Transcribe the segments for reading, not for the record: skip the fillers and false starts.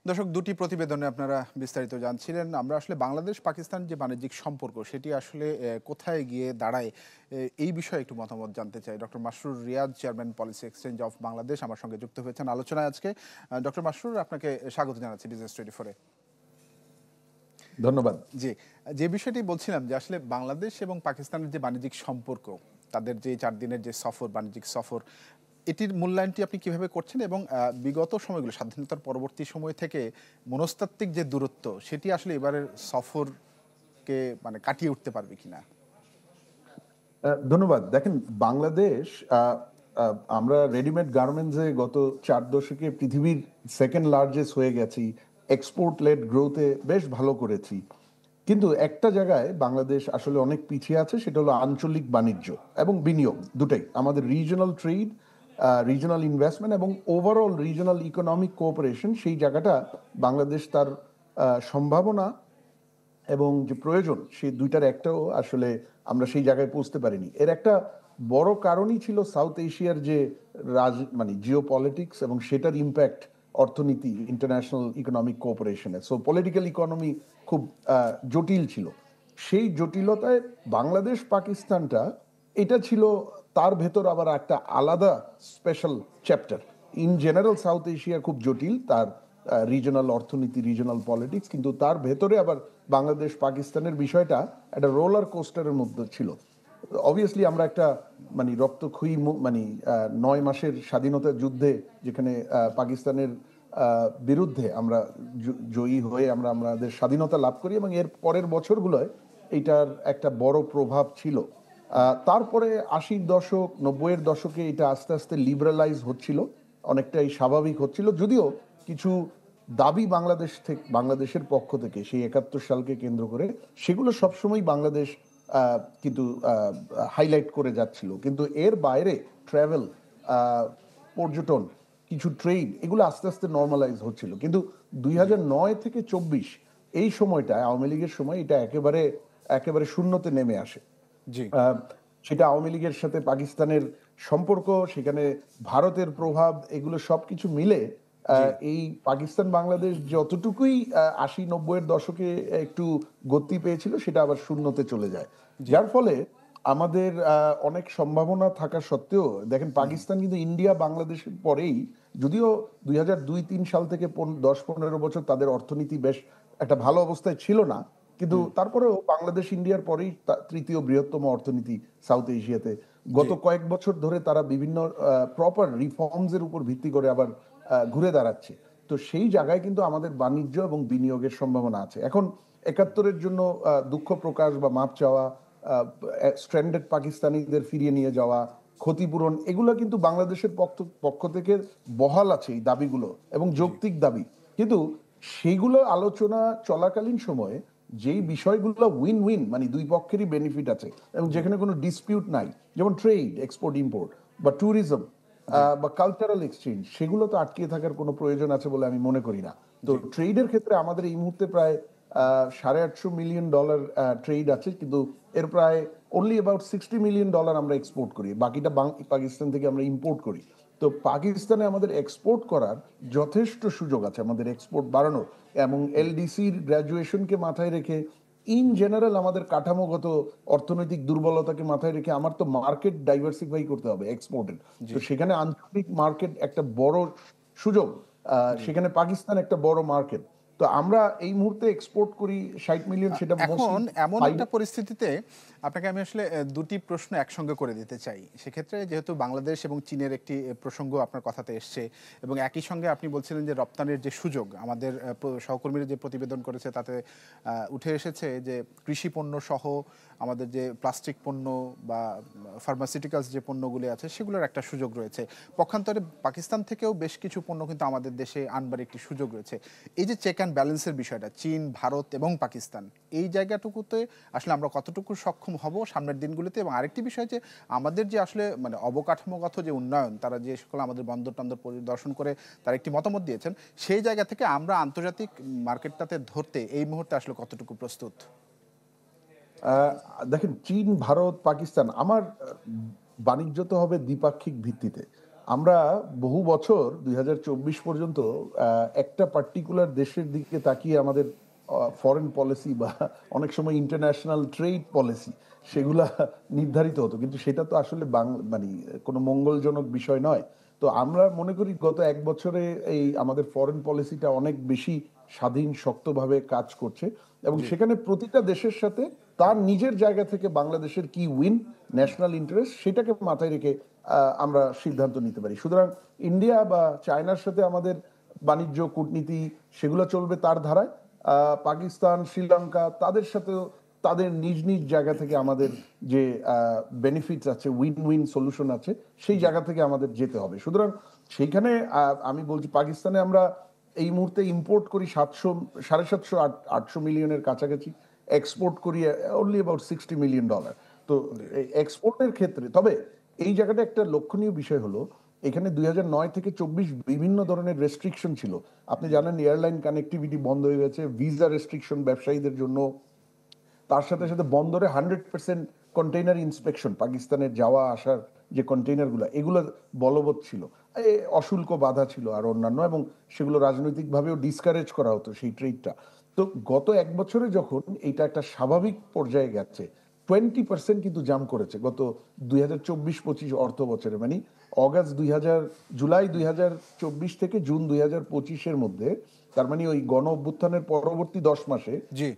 দর্শক, দুটি প্রতিবেদনে আপনারা বিস্তারিত জানছিলেন। আমরা আসলে বাংলাদেশ পাকিস্তান যে বাণিজ্যিক সম্পর্ক সেটি আসলে কোথায় গিয়ে দাঁড়ায়, এই বিষয়ে একটু মতামত জানতে চাই। Doctor Masrur Reaz, chairman policy exchange of Bangladesh, আমার সঙ্গে যুক্ত হয়েছেন আলোচনায় আজকে। ডক্টর মাসরুর, আপনাকে স্বাগত জানাচ্ছি বিজনেস 24-এ। ধন্যবাদ। জি, যে বিষয়টি বলছিলাম যে আসলে বাংলাদেশ এবং পাকিস্তানের যে বাণিজ্যিক সম্পর্ক, তাদের যে 4 দিনের যে সফর, বাণিজ্যিক সফর, এটির মূল্যায়নটি আপনি কিভাবে করছেন? এবং বিগত সময়গুলো, স্বাধীনতার পরবর্তী সময় থেকে মনস্তাত্ত্বিক যে দূরত্ব, সেটি আসলে এবারের সফরকে মানে কাটিয়ে উঠতে পারবে কিনা? ধন্যবাদ। দেখেন, বাংলাদেশ আমরা রেডিমেড গার্মেন্টসে গত 4 দশকে পৃথিবীর সেকেন্ড লার্জেস্ট হয়ে গেছি। এক্সপোর্ট লেড গ্রোথে বেশ ভালো করেছি। কিন্তু একটা জায়গায় বাংলাদেশ আসলে অনেক পিছিয়ে আছে, সেটা হলো আঞ্চলিক বাণিজ্য এবং বিনিয়োগ দুটাই। আমাদের রিজিওনাল ট্রেড, রিজিওনাল ইনভেস্টমেন্ট এবং ওভারঅল রিজিওনাল ইকোনমিক কোঅপারেশন, সেই জায়গাটা বাংলাদেশ তার সম্ভাবনা এবং যে প্রয়োজন সেই দুইটার একটাও আসলে আমরা সেই জায়গায় পৌঁছতে পারিনি। এর একটা বড় কারণই ছিল সাউথ এশিয়ার যে মানে জিও পলিটিক্স এবং সেটার ইম্প্যাক্ট অর্থনীতি, ইন্টারন্যাশনাল ইকোনমিক কোঅপারেশনে। সো পলিটিক্যাল ইকোনমি খুব জটিল ছিল। সেই জটিলতায় বাংলাদেশ পাকিস্তানটা, এটা ছিল তার ভেতর আবার একটা আলাদা special chapter. In general south Asia খুব জটিল, তার রিজনাল অর্থনীতি, রিজনাল পলিটিক্স, কিন্তু তার ভেতরে আবার বাংলাদেশ পাকিস্তানের বিষয়টা একটা রোলার কোস্টারের মধ্যে ছিল। অবভিয়াসলি আমরা একটা মানে রক্তক্ষয়ী মানে 9 মাসের স্বাধীনতা যুদ্ধে, যেখানে পাকিস্তানের বিরুদ্ধে আমরা জয়ী হয়ে আমরা আমাদের স্বাধীনতা লাভ করি, এবং এর পরের বছরগুলোয় এইটার একটা বড় প্রভাব ছিল। তারপরে 80-র দশক, 90-এর দশকে এটা আস্তে আস্তে লিবারালাইজ হচ্ছিল, অনেকটাই স্বাভাবিক হচ্ছিল, যদিও কিছু দাবি বাংলাদেশের পক্ষ থেকে সেই 71 সালকে কেন্দ্র করে, সেগুলো সবসময় বাংলাদেশ কিন্তু হাইলাইট করে যাচ্ছিল। কিন্তু এর বাইরে ট্রাভেল, পর্যটন, কিছু ট্রেড, এগুলো আস্তে আস্তে নর্মালাইজ হচ্ছিল। কিন্তু 2009 থেকে 24 এই সময়টা, আওয়ামী লীগের সময়, এটা একেবারে একেবারে শূন্যতে নেমে আসে। জি, সেটা আওয়ামী লীগের সাথে পাকিস্তানের সম্পর্ক, সেখানে ভারতের প্রভাব, এগুলো সবকিছু মিলে জি, এই পাকিস্তান বাংলাদেশ যতটুকুই 80-90-এর দশকে একটু গতি পেয়েছিল, সেটা আবার শূন্যতে চলে যায়। জি, যার ফলে আমাদের অনেক সম্ভাবনা থাকা সত্ত্বেও, দেখেন, পাকিস্তান কিন্তু ইন্ডিয়া বাংলাদেশের পরেই, যদিও 2002-3 সাল থেকে 10-15 বছর তাদের অর্থনীতি বেশ একটা ভালো অবস্থায় ছিল না, কিন্তু তারপরেও বাংলাদেশ ইন্ডিয়ার পরেই তৃতীয় বৃহত্তম অর্থনীতি সাউথ এশিয়াতে। জি। গত কয়েক বছর ধরে তারা বিভিন্ন প্রপার রিফর্মস এর উপর ভিত্তি করে আবার ঘুরে দাঁড়াচ্ছে। তো সেই জায়গায় কিন্তু আমাদের বাণিজ্য এবং বিনিয়োগের সম্ভাবনা আছে। এখন 71-এর জন্য দুঃখ প্রকাশ বা মাপ চাওয়া, স্ট্র্যান্ডেড পাকিস্তানিদের ফিরিয়ে নিয়ে যাওয়া, ক্ষতিপূরণ, এগুলো কিন্তু বাংলাদেশের পক্ষ থেকে বহাল আছে এই দাবিগুলো, এবং জি, যৌক্তিক দাবি। কিন্তু সেইগুলো আলোচনা চলাকালীন সময়ে যেই বিষয়গুলো উইন উইন, মানে দুই পক্ষেরই বেনিফিট আছে এবং জি, যেখানে কোনো ডিসপিউট নাই, যেমন ট্রেড, এক্সপোর্ট ইম্পোর্ট, বা ট্যুরিজম, জি, বা কালচারাল এক্সচেঞ্জ, সেগুলো তো আটকে থাকার কোনো প্রয়োজন আছে বলে আমি মনে করি না। তো জি, ট্রেডের ক্ষেত্রে আমাদের এই মুহূর্তে প্রায় $850 মিলিয়ন ট্রেড আছে, কিন্তু এর প্রায় অনলি অ্যাবাউট $60 মিলিয়ন আমরা এক্সপোর্ট করি, বাকিটা পাকিস্তান থেকে আমরা ইম্পোর্ট করি। তো পাকিস্তানে আমাদের এক্সপোর্ট করার যথেষ্ট সুযোগ আছে, আমাদের এক্সপোর্ট বাড়ানোর, এবং এলডিসির গ্র্যাজুয়েশনকে মাথায় রেখে, ইন জেনারেল আমাদের কাঠামোগত অর্থনৈতিক দুর্বলতাকে মাথায় রেখে, আমার তো মার্কেট ডাইভার্সিফাই করতে হবে এক্সপোর্টের। জি, তো সেখানে আঞ্চলিক মার্কেট একটা বড় সুযোগ, জি। সেখানে পাকিস্তান একটা বড় মার্কেট। তো আমরা এই মুহূর্তে এক্সপোর্ট করি 60 মিলিয়ন, সেটা এখন মোস্টলি এমন একটা পরিস্থিতিতে আপনাকে আমি আসলে দুটি প্রশ্ন একসঙ্গে করে দিতে চাই। সেক্ষেত্রে যেহেতু বাংলাদেশ এবং চীনের একটি প্রসঙ্গ আপনার কথাতে এসছে, এবং একই সঙ্গে আপনি বলছিলেন যে রপ্তানির যে সুযোগ, আমাদের সহকর্মীরা যে প্রতিবেদন করেছে তাতে উঠে এসেছে যে কৃষি পণ্য সহ আমাদের যে প্লাস্টিক পণ্য বা ফার্মাসিউটিক্যালস যে পণ্যগুলি আছে, সেগুলোর একটা সুযোগ রয়েছে। পক্ষান্তরে পাকিস্তান থেকেও বেশ কিছু পণ্য কিন্তু আমাদের দেশে আনবার একটি সুযোগ রয়েছে। এই যে চেক অ্যান্ড ব্যালেন্সের বিষয়টা, চীন, ভারত এবং পাকিস্তান, এই জায়গাটুকুতে আসলে আমরা কতটুকু সক্ষম হব সামনের দিনগুলিতে? এবং আরেকটি বিষয় যে আমাদের যে আসলে মানে অবকাঠামোগত যে উন্নয়ন, তারা যে সকল আমাদের বন্দর টন্দর পরিদর্শন করে তারা একটি মতামত দিয়েছেন, সেই জায়গা থেকে আমরা আন্তর্জাতিক মার্কেটটাতে ধরতে এই মুহূর্তে আসলে কতটুকু প্রস্তুত? আহ, দেখেন, চীন, ভারত, পাকিস্তান, আমার বাণিজ্য তো হবে দ্বিপাক্ষিক ভিত্তিতে। আমরা বহু বছর 2024 পর্যন্ত একটা পার্টিকুলার দেশের দিকে তাকিয়ে আমাদের ফরেন পলিসি বা অনেক সময় ইন্টারন্যাশনাল ট্রেড পলিসি সেগুলা নির্ধারিত হতো, কিন্তু সেটা তো আসলে মানে কোনো মঙ্গলজনক বিষয় নয়। তো আমরা মনে করি গত এক বছরে এই আমাদের ফরেন পলিসিটা অনেক বেশি স্বাধীন শক্তভাবে কাজ করছে, এবং জি সেখানে প্রতিটা দেশের সাথে তার নিজের জায়গা থেকে বাংলাদেশের কি উইন, ন্যাশনাল ইন্টারেস্ট, সেটাকে মাথায় রেখে আমরা সিদ্ধান্ত নিতে পারি। সুতরাং ইন্ডিয়া বা চায়নার সাথে আমাদের বাণিজ্য কূটনীতি সেগুলো চলবে তার ধারায়। পাকিস্তান, শ্রীলঙ্কা, তাদের সাথেও তাদের নিজ নিজ জায়গা থেকে আমাদের যে বেনিফিটস আছে, উইন উইন সলিউশন আছে, সেই জি জায়গা থেকে আমাদের যেতে হবে। সুতরাং সেইখানে আমি বলছি পাকিস্তানে আমরা এই মুহূর্তে ইম্পোর্ট করি 700 750 800 মিলিয়নের কাছাকাছি, এক্সপোর্ট করি অনলি অ্যাবাউট $60 মিলিয়ন। তো জি এক্সপোর্টের ক্ষেত্রে তবে এই জায়গাটা একটা লক্ষণীয় বিষয় হলো, এখানে 2009 থেকে 24 বিভিন্ন ধরনের রেস্ট্রিকশন ছিল। আপনি জানেন এয়ারলাইন কানেক্টিভিটি বন্ধ হয়ে গেছে, ভিসা রেস্ট্রিকশন ব্যবসায়ীদের জন্য, তার সাথে সাথে বন্দরে 100% কন্টেইনার ইন্সপেকশন, পাকিস্তানের যাওয়া আসার যে কন্টেইনারগুলো এগুলো বলবৎ ছিল। অশুল্ক বাধা ছিল আর অন্যান্য, এবং সেগুলো রাজনৈতিকভাবেও ডিসকারেজ করা হতো সেই ট্রেডটা। তো গত এক বছরে যখন এইটা একটা স্বাভাবিক পর্যায়ে গেছে, 20% কিন্তু জাম করেছে গত 2024-25 অর্থ বছরে, মানে জুলাই 2024 থেকে জুন 2025-এর মধ্যে, তার মানে ওই গণ অভ্যুত্থানের পরবর্তী 10 মাসে জি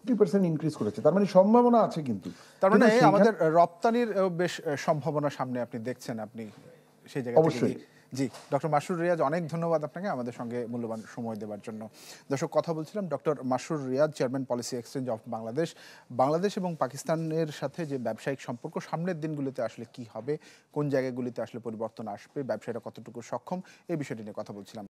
50% ইনক্রিজ করেছে। তার মানে সম্ভাবনা আছে কিন্তু। তার মানে কিন্তু সেইখানে আমাদের রপ্তানির বেশ সম্ভাবনা সামনে আপনি দেখছেন, আপনি সেই জায়গা থেকে। জি অবশ্যই জি ডক্টর মাসুর রিয়াজ, অনেক ধন্যবাদ আপনাকে আমাদের সঙ্গে মূল্যবান সময় দেওয়ার জন্য। দর্শক, কথা বলছিলাম doctor Masur Riaz, chairman policy exchange of Bangladesh. Bangladesh এবং পাকিস্তানের সাথে যে ব্যবসায়িক সম্পর্ক সামনের দিনগুলিতে আসলে কি হবে, কোন জায়গাগুলিতে আসলে পরিবর্তন আসবে, ব্যবসায়ীরা কতটুকু সক্ষম, এই বিষয়টি নিয়ে কথা বলছিলাম।